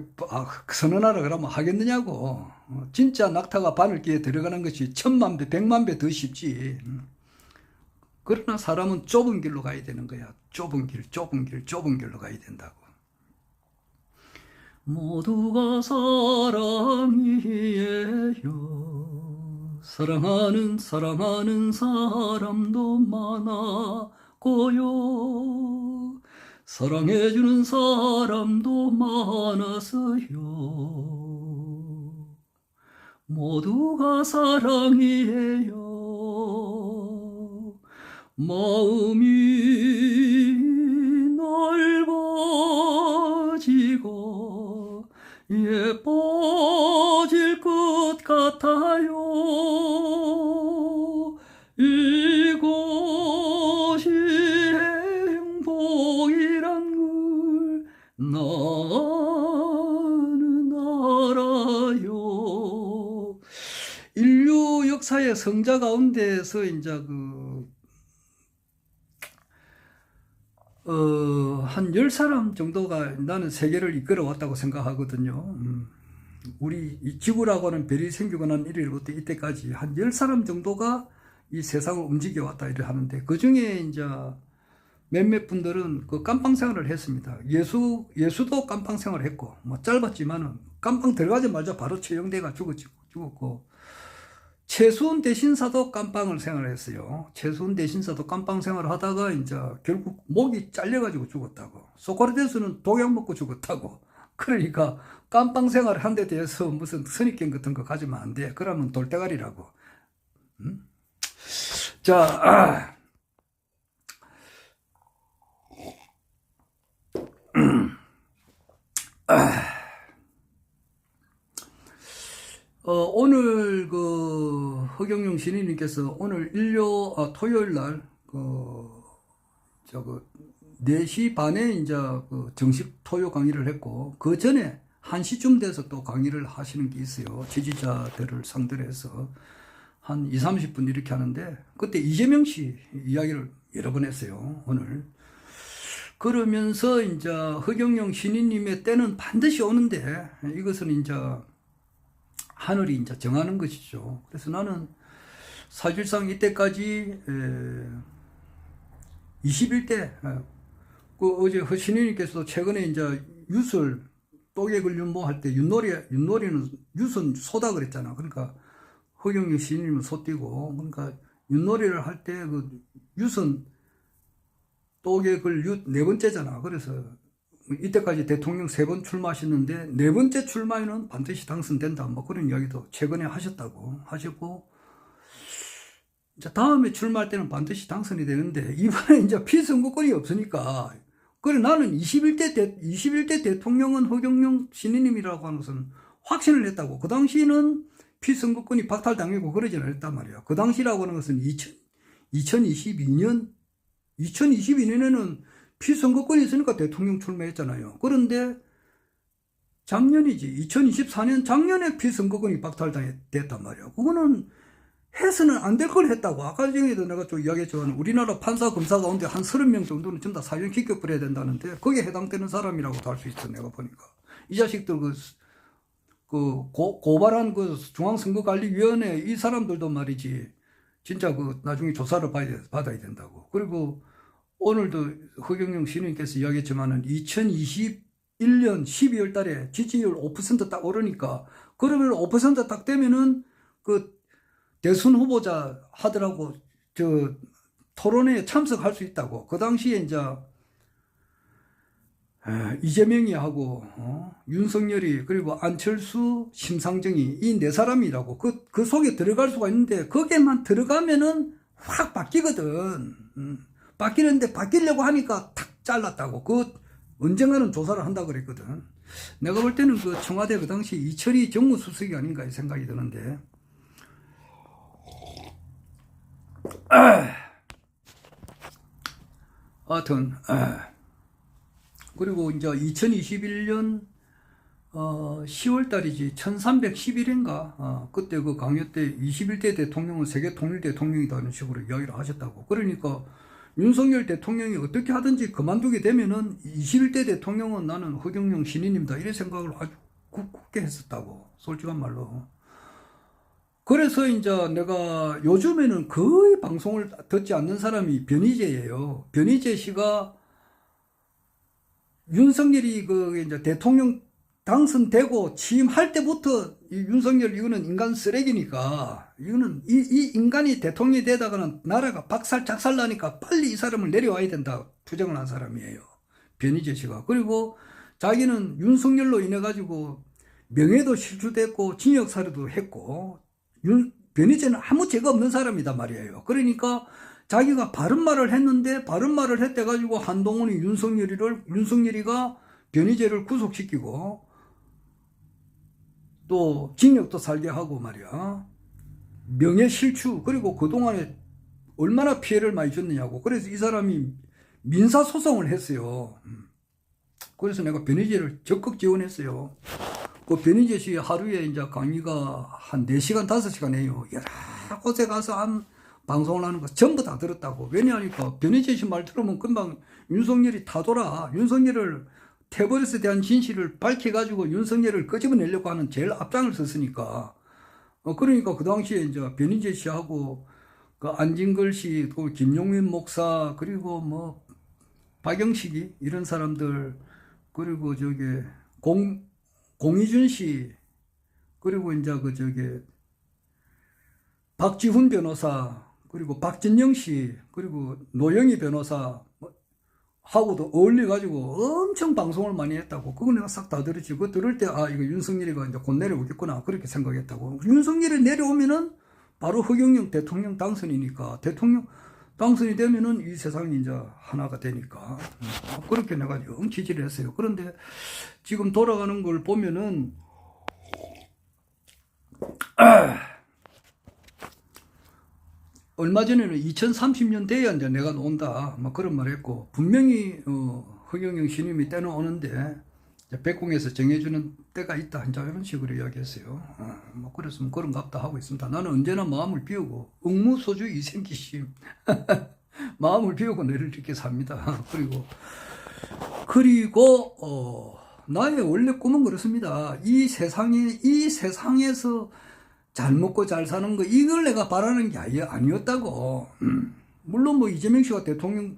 선언하라 그러면 하겠느냐고. 진짜 낙타가 바늘귀에 들어가는 것이 1000만 배, 100만 배 더 쉽지. 그러나 사람은 좁은 길로 가야 되는 거야. 좁은 길로 가야 된다고. 모두가 사랑이에요. 사랑하는 사람도 많았고요. 사랑해주는 사람도 많았어요. 모두가 사랑이에요. 마음이 넓어지고 예뻐질 것 같아요. 이것이 행복이란 걸 나는 알아요. 인류 역사의 성자 가운데서 이제 한 10사람 정도가 나는 세계를 이끌어 왔다고 생각하거든요. 우리 이 지구라고 하는 별이 생기고 난 이래부터 이때까지 한 10사람 정도가 이 세상을 움직여 왔다 이래 하는데, 그 중에 이제 몇몇 분들은 그 깜빵 생활을 했습니다. 예수도 깜빵 생활을 했고, 뭐 짧았지만은 깜빵 들어가자마자 바로 처형돼가 죽었고, 최수훈 대신사도 깜빵을 생활했어요. 최수훈 대신사도 깜빵 생활을 하다가 이제 결국 목이 잘려가지고 죽었다고. 소크라테스는 독약 먹고 죽었다고. 그러니까 깜빵 생활을 한 데 대해서 무슨 선입견 같은 거 가지면 안 돼. 그러면 돌대가리라고. 자, 오늘 허경영 신인님께서 오늘 토요일 날 4시 반에 이제 정식 토요 강의를 했고, 그 전에 1시쯤 돼서 또 강의를 하시는 게 있어요. 지지자들을 상대로 해서 한 20-30분 이렇게 하는데, 그때 이재명 씨 이야기를 여러 번 했어요, 오늘. 그러면서 이제 허경영 신인님의 때는 반드시 오는데, 이것은 이제 하늘이 이제 정하는 것이죠. 그래서 나는 사실상 이때까지 21대, 어제 허신희님께서도 최근에 이제 유설, 또개글 윤모 할 때 윷놀이는 유선 소다 그랬잖아. 그러니까 허경영 신인님은 소띠고, 그러니까 윷놀이를 할 때 유선, 또개글 윷 4번째잖아. 그래서 이때까지 대통령 3번 출마하셨는데 4번째 출마에는 반드시 당선된다, 뭐 그런 이야기도 최근에 하셨고, 이제 다음에 출마할 때는 반드시 당선이 되는데, 이번에 이제 피선거권이 없으니까, 그래 나는 21대 대통령은 허경영 신인님이라고 하는 것은 확신을 했다고. 그 당시에는 피선거권이 박탈당하고 그러지는 않았단 말이야. 그 당시라고 하는 것은 2022년에는 피선거권이 있으니까 대통령 출마했잖아요. 그런데 작년이지, 2024년 작년에 피선거권이 박탈됐단 말이야. 그거는 해서는 안 될 걸 했다고. 아까 전에도 내가 좀 이야기했지만, 우리나라 판사, 검사 가운데 한 30명 정도는 전부 다 사형 기격벌해야 된다는데, 거기에 해당되는 사람이라고도 할 수 있어, 내가 보니까. 이 자식들 고발한 중앙선거관리위원회 이 사람들도 말이지, 진짜 나중에 조사를 받아야 된다고. 그리고 오늘도 허경영 시인님께서 이야기했지만은 2021년 12월 달에 지지율 5% 딱 오르니까, 그러면 5% 딱 되면은 대선 후보자 하더라고 토론회에 참석할 수 있다고. 그 당시에 이제 이재명이 하고 윤석열이 그리고 안철수, 심상정이 이 네 사람이라고 그 속에 들어갈 수가 있는데 거기에만 들어가면은 확 바뀌거든. 바뀌는데 바뀌려고 하니까 탁 잘랐다고. 언젠가는 조사를 한다고 그랬거든. 내가 볼 때는 그 청와대 그 당시 이철희 정무수석이 아닌가 이 생각이 드는데. 하여튼 그리고 이제 2021년 10월 달이지 1311인가 그때 그 강요 때 21대 대통령은 세계 통일 대통령이다 이런 식으로 이야기를 하셨다고. 그러니까 윤석열 대통령이 어떻게 하든지 그만두게 되면은 21대 대통령은 나는 허경영 신인입니다 이런 생각을 아주 굳게 했었다고. 솔직한 말로. 그래서 이제 내가 요즘에는 거의 방송을 듣지 않는 사람이 변희재예요. 변희재 씨가 윤석열이 이제 대통령 당선되고 취임할 때부터 윤석열 이거는 인간 쓰레기니까 이거는 이 인간이 대통령이 되다가는 나라가 박살 작살 나니까 빨리 이 사람을 내려와야 된다 투정을 한 사람이에요. 변희재 씨가. 그리고 자기는 윤석열로 인해 가지고 명예도 실추됐고 징역사료도 했고 변희재는 아무 죄가 없는 사람이다 말이에요. 그러니까 자기가 바른 말을 했는데 바른 말을 했대 가지고 한동훈이 윤석열이가 변희재를 구속시키고 또 징역도 살게 하고 말이야. 명예실추 그리고 그동안에 얼마나 피해를 많이 줬느냐고. 그래서 이 사람이 민사소송을 했어요. 그래서 내가 변희재를 적극 지원했어요. 그 변희재 씨 하루에 이제 강의가 한 4시간, 5시간 해요. 여러 곳에 가서 한 방송을 하는 거 전부 다 들었다고. 왜냐하니까 변희재 씨 말 들으면 금방 윤석열이 타돌아. 윤석열을 태버릇에 대한 진실을 밝혀가지고 윤석열을 끄집어내려고 하는 제일 앞장을 섰으니까. 그러니까 그 당시에 이제 변희재 씨하고 그 안진걸 씨, 또 김용민 목사, 그리고 뭐 박영식이 이런 사람들, 그리고 공희준 씨, 그리고 이제 박지훈 변호사, 그리고 박진영 씨, 그리고 노영희 변호사 하고도 어울려가지고 엄청 방송을 많이 했다고. 그거 내가 싹 다 들었지. 그거 들을 때, 이거 윤석열이가 이제 곧 내려오겠구나. 그렇게 생각했다고. 윤석열이 내려오면은 바로 허경영 대통령 당선이니까. 대통령 당선이 되면은 이 세상이 이제 하나가 되니까. 그렇게 내가 영 지지를 했어요. 그런데 지금 돌아가는 걸 보면은, 얼마 전에는 2030년 돼야 이제 내가 논다. 막 그런 말 했고, 분명히, 허경영 신임이 때는 오는데, 백궁에서 정해주는 때가 있다. 이제 이런 식으로 이야기했어요. 뭐, 그래서 뭐 그런갑다 하고 있습니다. 나는 언제나 마음을 비우고, 응무소주 이생기심. 마음을 비우고 내를 이렇게 삽니다. 그리고, 나의 원래 꿈은 그렇습니다. 이 세상에서 잘 먹고 잘 사는 거, 이걸 내가 바라는 게 아니었다고. 물론 뭐 이재명 씨가 대통령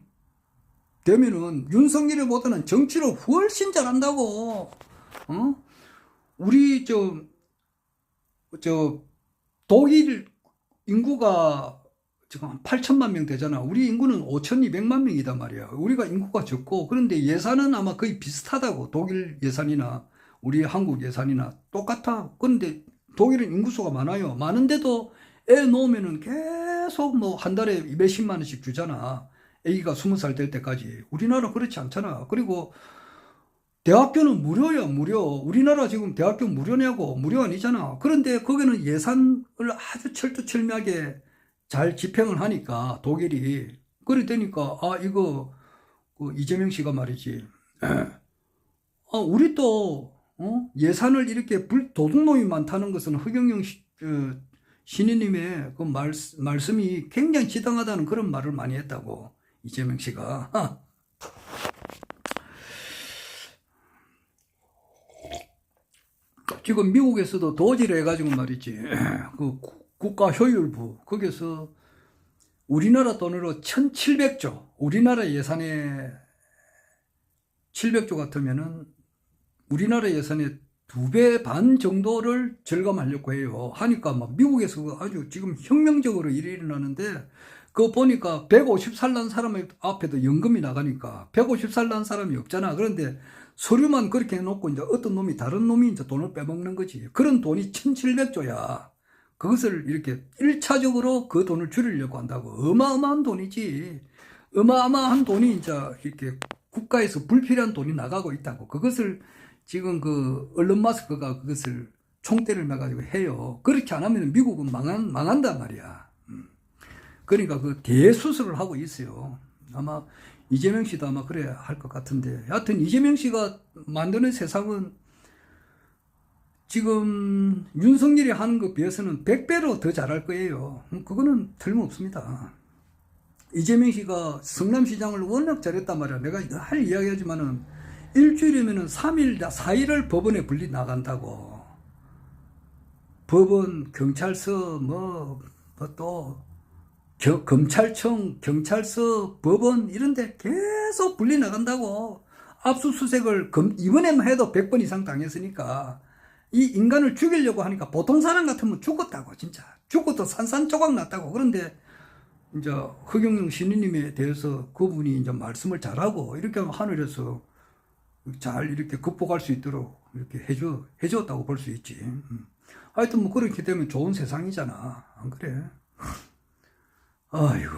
되면은 윤석열보다는 정치로 훨씬 잘한다고. 우리 독일 인구가 지금 한 8천만 명 되잖아. 우리 인구는 5,200만 명이단 말이야. 우리가 인구가 적고, 그런데 예산은 아마 거의 비슷하다고. 독일 예산이나 우리 한국 예산이나 똑같아. 그런데 독일은 인구수가 많아요. 많은데도 애 놓으면은 계속 뭐 한 달에 몇십만 원씩 주잖아. 애기가 20살 될 때까지. 우리나라 그렇지 않잖아. 그리고 대학교는 무료야, 무료. 우리나라 지금 대학교 무료냐고. 무료 아니잖아. 그런데 거기는 예산을 아주 철두철미하게 잘 집행을 하니까 독일이. 그래 되니까 이거 이재명 씨가 말이지. 우리 또 예산을 이렇게 도둑놈이 많다는 것은 허경영 신인님의 그 말씀이 굉장히 지당하다는 그런 말을 많이 했다고. 이재명 씨가. 지금 미국에서도 도지를 해가지고 말이지. 그 국가효율부, 거기서 우리나라 돈으로 1,700조, 우리나라 예산에 700조 같으면은 우리나라 예산에 2배 반 정도를 절감하려고 해요. 하니까 막 미국에서 아주 지금 혁명적으로 일이 일어나는데, 그거 보니까 150살 난 사람 앞에도 연금이 나가니까 150살 난 사람이 없잖아. 그런데 서류만 그렇게 해놓고 이제 어떤 놈이 다른 놈이 이제 돈을 빼먹는 거지. 그런 돈이 1700조야. 그것을 이렇게 1차적으로 그 돈을 줄이려고 한다고. 어마어마한 돈이지. 어마어마한 돈이 이제 이렇게 국가에서 불필요한 돈이 나가고 있다고. 그것을 지금 그 얼른 마스크가 그것을 총대를 매가지고 해요. 그렇게 안 하면 미국은 망한단 말이야. 그러니까 그 대수술을 하고 있어요. 아마 이재명 씨도 아마 그래야 할 것 같은데. 하여튼 이재명 씨가 만드는 세상은 지금 윤석열이 하는 것에 비해서는 100배로 더 잘할 거예요. 그거는 틀림없습니다. 이재명 씨가 성남시장을 워낙 잘했단 말이야. 내가 할 이야기 하지만은 일주일이면은 3일, 4일을 법원에 분리 나간다고. 법원, 경찰서, 또, 검찰청, 경찰서, 법원, 이런 데 계속 분리 나간다고. 압수수색을 이번에만 해도 100번 이상 당했으니까. 이 인간을 죽이려고 하니까 보통 사람 같으면 죽었다고, 진짜. 죽어도 산산조각 났다고. 그런데, 이제, 허경영 신우님에 대해서 그분이 이제 말씀을 잘하고, 이렇게 하면 하늘에서 잘 이렇게 극복할 수 있도록 이렇게 해줬다고 볼 수 있지. 하여튼 뭐 그렇게 되면 좋은 세상이잖아. 안 그래? 아이고,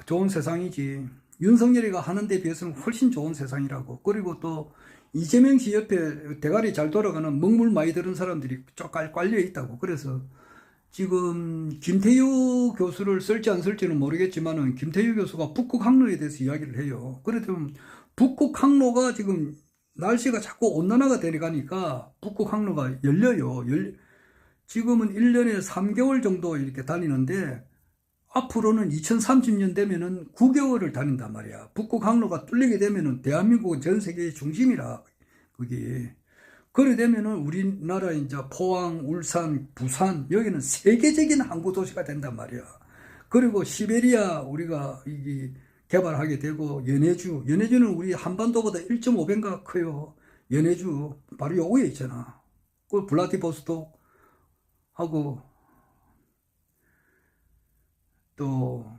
좋은 세상이지. 윤석열이가 하는 데 비해서는 훨씬 좋은 세상이라고. 그리고 또 이재명 씨 옆에 대가리 잘 돌아가는 먹물 많이 들은 사람들이 쫙 깔려 있다고. 그래서 지금 김태유 교수를 쓸지 안 쓸지는 모르겠지만은 김태유 교수가 북극 항로에 대해서 이야기를 해요. 그래도 북극 항로가 지금 날씨가 자꾸 온난화가 되니까 북극 항로가 열려요. 지금은 1년에 3개월 정도 이렇게 다니는데 앞으로는 2030년 되면은 9개월을 다닌단 말이야. 북극 항로가 뚫리게 되면은 대한민국은 전 세계의 중심이라, 그게. 그래 되면은 우리나라 이제 포항, 울산, 부산, 여기는 세계적인 항구 도시가 된단 말이야. 그리고 시베리아 우리가 이게 개발하게 되고, 연해주는 우리 한반도보다 1.5배인가 커요. 연해주 바로 요 위에 있잖아. 그 블라디보스톡 하고 또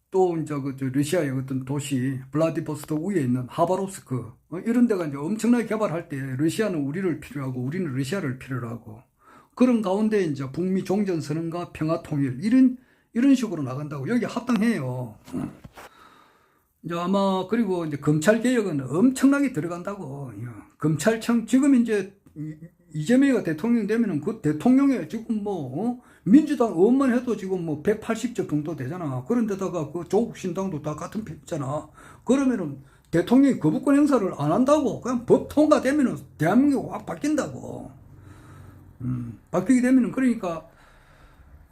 또 이제 그 러시아의 어떤 도시 블라디보스톡 위에 있는 하바롭스크, 이런 데가 이제 엄청나게 개발할 때 러시아는 우리를 필요하고 우리는 러시아를 필요로 하고, 그런 가운데 이제 북미 종전선언과 평화통일 이런 식으로 나간다고. 여기 합당해요. 이제 아마 그리고 이제 검찰 개혁은 엄청나게 들어간다고. 검찰청 지금 이제 이재명이가 대통령 되면은 그 대통령에 지금 민주당 의원만 해도 지금 180석 정도 되잖아. 그런데다가 그 조국 신당도 다 같은 편이잖아. 그러면은 대통령이 거부권 행사를 안 한다고. 그냥 법 통과되면은 대한민국이 확 바뀐다고. 바뀌게 되면은, 그러니까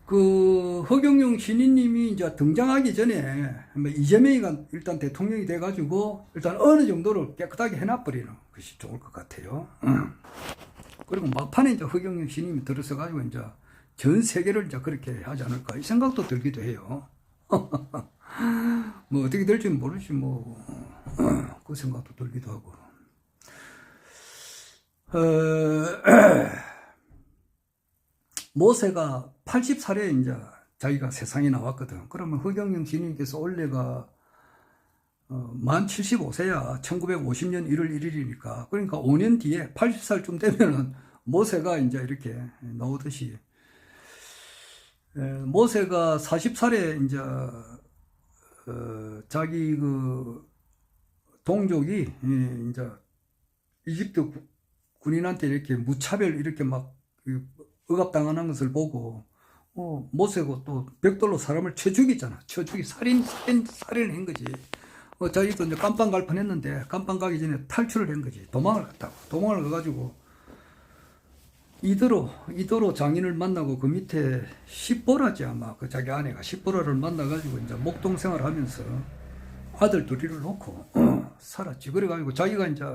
그 허경영 신인님이 이제 등장하기 전에 이재명이가 일단 대통령이 돼가지고 일단 어느 정도를 깨끗하게 해놔버리는 것이 좋을 것 같아요. 그리고 막판에 이제 허경영 신인이 들어서가지고 이제 전 세계를 이제 그렇게 하지 않을까, 이 생각도 들기도 해요. 뭐 어떻게 될지는 모르지 그 생각도 들기도 하고. 모세가 80살에 이제 자기가 세상에 나왔거든. 그러면 허경영 신인께서 올해가 만 75세야. 1950년 1월 1일이니까. 그러니까 5년 뒤에 80살쯤 되면은 모세가 이제 이렇게 나오듯이, 모세가 40살에 이제 자기 그 동족이 이제 이집트 군인한테 이렇게 무차별 이렇게 막 억압당하는 것을 보고, 모세고 또 벽돌로 사람을 쳐 죽이잖아. 살인을 한 거지. 자기도 이제 깜빵 갈 뻔했는데 깜빵 가기 전에 탈출을 한 거지. 도망을 가가지고 이도로 장인을 만나고 그 밑에 십보라지, 아마 그 자기 아내가 십보라를 만나가지고 이제 목동 생활하면서 아들 둘이를 놓고 살았지. 그래가지고 자기가 이제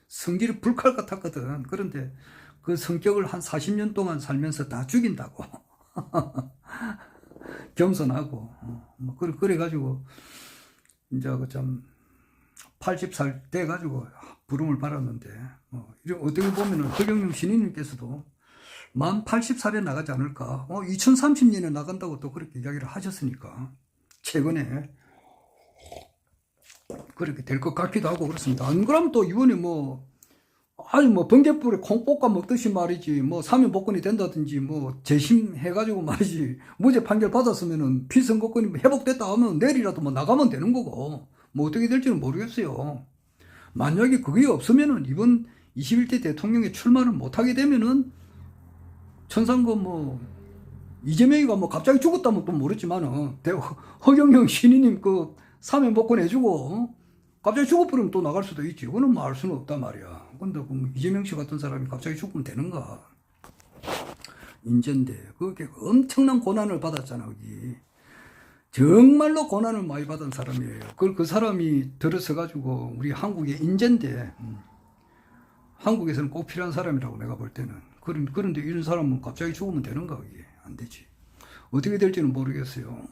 성질이 불칼 같았거든. 그런데 그 성격을 한 40년 동안 살면서 다 죽인다고. 겸손하고. 그래가지고 이제 그 참 80살 돼가지고 부름을 받았는데, 어떻게 보면은 허경영 신인님께서도 만 80살에 나가지 않을까. 2030년에 나간다고 또 그렇게 이야기를 하셨으니까, 최근에 그렇게 될 것 같기도 하고 그렇습니다. 안 그러면 또 이번에 아니 번갯불에 콩 볶아 먹듯이 말이지, 사면복권이 된다든지, 재심해가지고 말이지, 무죄 판결 받았으면은 피선거권이 회복됐다 하면 내일이라도 나가면 되는 거고, 어떻게 될지는 모르겠어요. 만약에 그게 없으면은 이번 21대 대통령에 출마를 못하게 되면은 천상거 이재명이가 갑자기 죽었다면 또 모르지만은 허경영 신인님 그 사면복권 해주고 갑자기 죽어버리면 또 나갈 수도 있지. 그거는 알 수는 없단 말이야. 근데 이재명 씨 같은 사람이 갑자기 죽으면 되는가? 인재인데 그게 엄청난 고난을 받았잖아. 여기 정말로 고난을 많이 받은 사람이에요. 그 사람이 들어서가지고 우리 한국의 인재인데, 한국에서는 꼭 필요한 사람이라고 내가 볼 때는. 그런데 이런 사람은 갑자기 죽으면 되는가? 이게 안 되지. 어떻게 될지는 모르겠어요.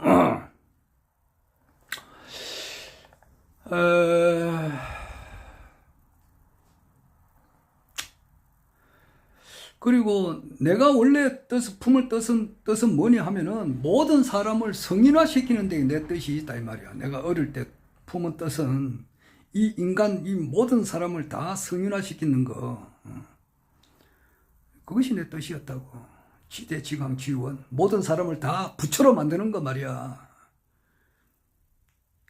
그리고 내가 원래 품을 뜻은 뭐냐 하면은 모든 사람을 성인화시키는 데 내 뜻이 있다 이 말이야. 내가 어릴 때 품은 뜻은 이 모든 사람을 다 성인화시키는 거. 그것이 내 뜻이었다고. 지대지강지원 모든 사람을 다 부처로 만드는 거 말이야.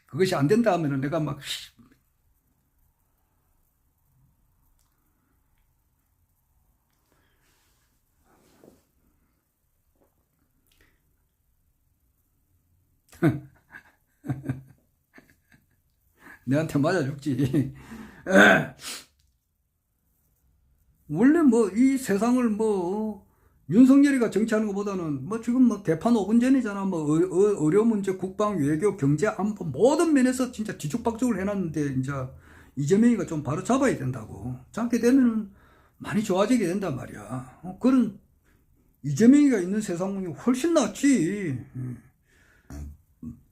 그것이 안 된다 하면은 내가 내한테 맞아 죽지. 원래 이 세상을 윤석열이가 정치하는 것보다는 지금 개판 5분 전이잖아. 의료 문제, 국방, 외교, 경제, 안보 모든 면에서 진짜 뒤죽박죽을 해놨는데 이제 이재명이가 좀 바로 잡아야 된다고. 잡게 되면은 많이 좋아지게 된단 말이야. 그런 이재명이가 있는 세상이 훨씬 낫지.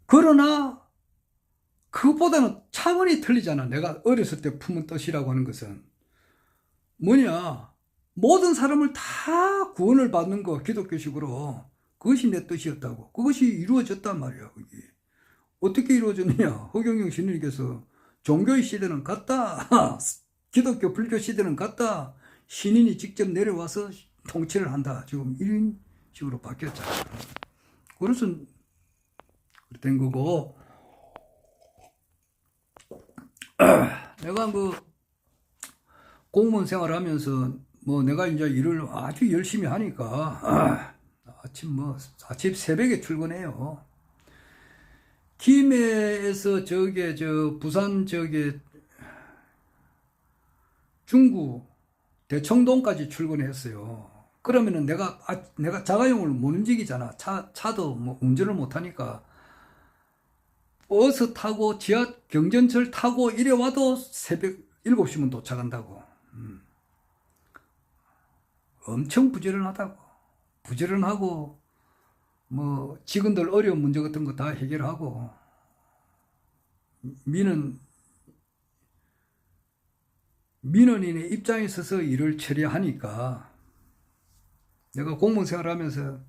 그러나 그것보다는 차원이 틀리잖아. 내가 어렸을 때 품은 뜻이라고 하는 것은 뭐냐, 모든 사람을 다 구원을 받는 거, 기독교식으로. 그것이 내 뜻이었다고. 그것이 이루어졌단 말이야. 그게 어떻게 이루어졌느냐. 허경영 신인께서 종교의 시대는 갔다, 기독교 불교 시대는 갔다, 신인이 직접 내려와서 통치를 한다. 지금 이런 식으로 바뀌었잖아. 그래서 된 거고, 내가 공무원 생활 하면서 내가 이제 일을 아주 열심히 하니까 아침 새벽에 출근해요. 김해에서 부산 중구 대청동까지 출근했어요. 그러면은 내가 자가용을 못 움직이잖아. 차도 운전을 못 하니까 버스 타고 경전철 타고 이래 와도 새벽 7시면 도착한다고. 엄청 부지런하다고. 부지런하고 직원들 어려운 문제 같은 거 다 해결하고, 민원인의 입장에 서서 일을 처리하니까 내가 공무원 생활하면서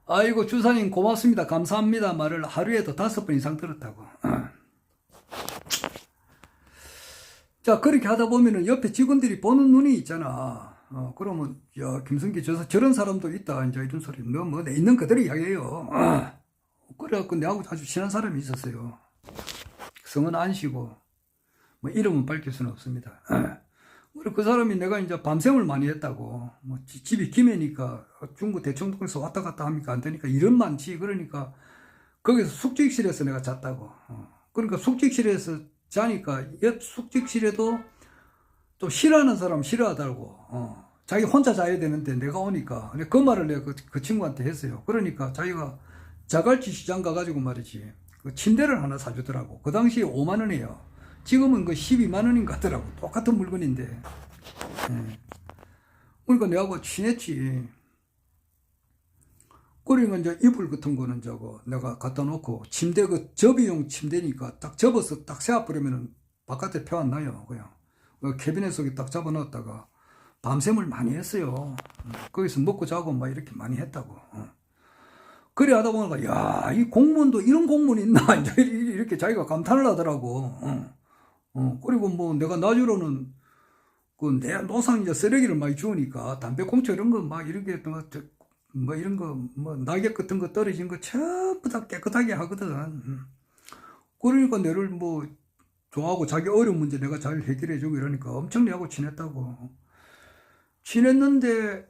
아이고 주사님 고맙습니다 감사합니다 말을 하루에도 5번 이상 들었다고. 자, 그렇게 하다 보면은 옆에 직원들이 보는 눈이 있잖아. 그러면 야, 김성기 저런 사람도 있다 이제 이런 소리 내 있는 그대로 이야기해요. 그래갖고 내하고 아주 친한 사람이 있었어요. 성은 안시고 이름은 밝힐 수는 없습니다. 그 사람이 내가 이제 밤샘을 많이 했다고. 집이 김해니까 중구 대청동에서 왔다 갔다 하니까 안 되니까 일은 많지. 그러니까 거기서 숙직실에서 내가 잤다고. 그러니까 숙직실에서 자니까 옆 숙직실에도 또 싫어하는 사람 싫어하다고. 자기 혼자 자야 되는데 내가 오니까. 그 말을 내가 그 친구한테 했어요. 그러니까 자기가 자갈치 시장 가가지고 말이지. 그 침대를 하나 사주더라고. 그 당시에 5만 원이에요. 지금은 12만 원인가 하더라고. 똑같은 물건인데. 그러니까 내하고 친했지. 그러니까 이제 이불 같은 거는 저거 내가 갖다 놓고 침대 그 접이용 침대니까 딱 접어서 딱 세워버리면은 바깥에 펴 안 나요. 그냥 그 캐비넷 속에 딱 잡아놨다가 밤샘을 많이 했어요. 거기서 먹고 자고 막 이렇게 많이 했다고. 그래 하다 보니까 야, 이 공무원도 이런 공무원이 있나 이제 이렇게 자기가 감탄을 하더라고. 그리고 뭐 내가 나주로는 그 내 노상 이제 쓰레기를 많이 주우니까 담배꽁초 이런 거 막 이렇게 뭐 이런 거 뭐 낙엽 같은 거 떨어진 거 전부 다 깨끗하게 하거든. 그러니까 내를 뭐 좋아하고 자기 어려운 문제 내가 잘 해결해주고 이러니까 엄청 내하고 친했다고. 친했는데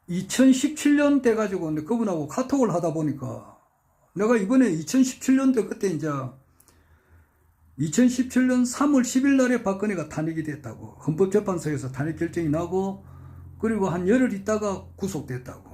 2017년 때 가지고 근데 그분하고 카톡을 하다 보니까 내가 이번에 2017년도 그때 이제 2017년 3월 10일 날에 박근혜가 탄핵이 됐다고. 헌법재판소에서 탄핵 결정이 나고 그리고 한 열흘 있다가 구속됐다고.